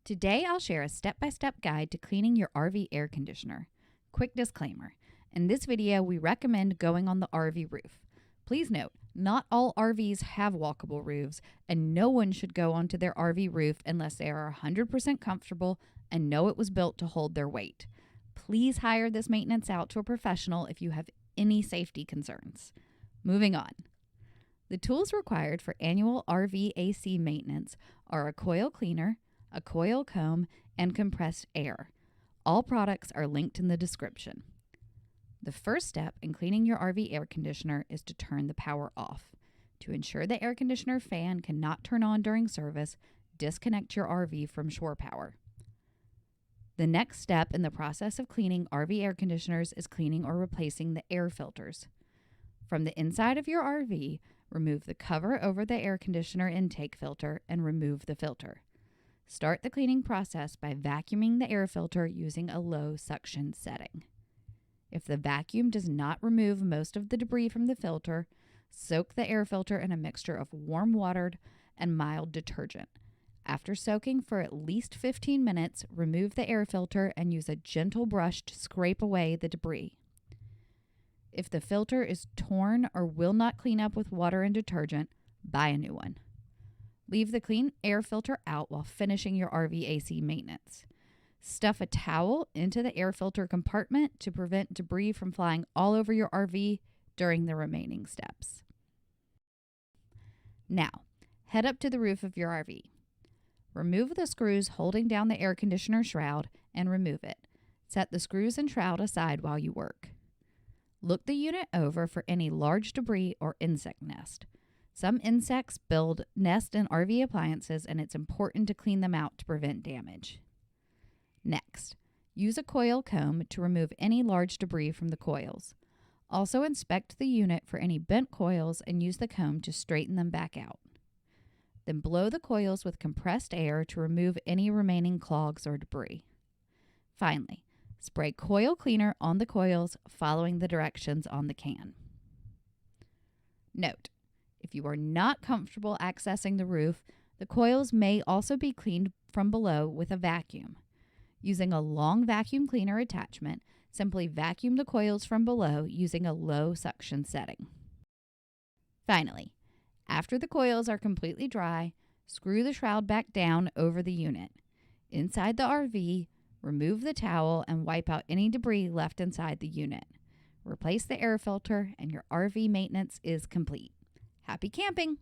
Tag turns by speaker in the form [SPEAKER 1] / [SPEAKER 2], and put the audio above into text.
[SPEAKER 1] Today, I'll share a step-by-step guide to cleaning your RV air conditioner. Quick disclaimer. In this video, we recommend going on the RV roof. Please note, not all RVs have walkable roofs, and no one should go onto their RV roof unless they are 100% comfortable and know it was built to hold their weight. Please hire this maintenance out to a professional if you have any safety concerns. Moving on. The tools required for annual RV AC maintenance are a coil cleaner, a coil comb, and compressed air. All products are linked in the description. The first step in cleaning your RV air conditioner is to turn the power off. To ensure the air conditioner fan cannot turn on during service, disconnect your RV from shore power. The next step in the process of cleaning RV air conditioners is cleaning or replacing the air filters. From the inside of your RV, remove the cover over the air conditioner intake filter and remove the filter. Start the cleaning process by vacuuming the air filter using a low suction setting. If the vacuum does not remove most of the debris from the filter, soak the air filter in a mixture of warm water and mild detergent. After soaking for at least 15 minutes, remove the air filter and use a gentle brush to scrape away the debris. If the filter is torn or will not clean up with water and detergent, buy a new one. Leave the clean air filter out while finishing your RV AC maintenance. Stuff a towel into the air filter compartment to prevent debris from flying all over your RV during the remaining steps. Now, head up to the roof of your RV. Remove the screws holding down the air conditioner shroud and remove it. Set the screws and shroud aside while you work. Look the unit over for any large debris or insect nest. Some insects build nests in RV appliances, and it's important to clean them out to prevent damage. Next, use a coil comb to remove any large debris from the coils. Also inspect the unit for any bent coils and use the comb to straighten them back out. Then blow the coils with compressed air to remove any remaining clogs or debris. Finally, spray coil cleaner on the coils following the directions on the can. Note: if you are not comfortable accessing the roof, the coils may also be cleaned from below with a vacuum. Using a long vacuum cleaner attachment, simply vacuum the coils from below using a low suction setting. Finally, after the coils are completely dry, screw the shroud back down over the unit. Inside the RV, remove the towel and wipe out any debris left inside the unit. Replace the air filter and your RV maintenance is complete. Happy camping!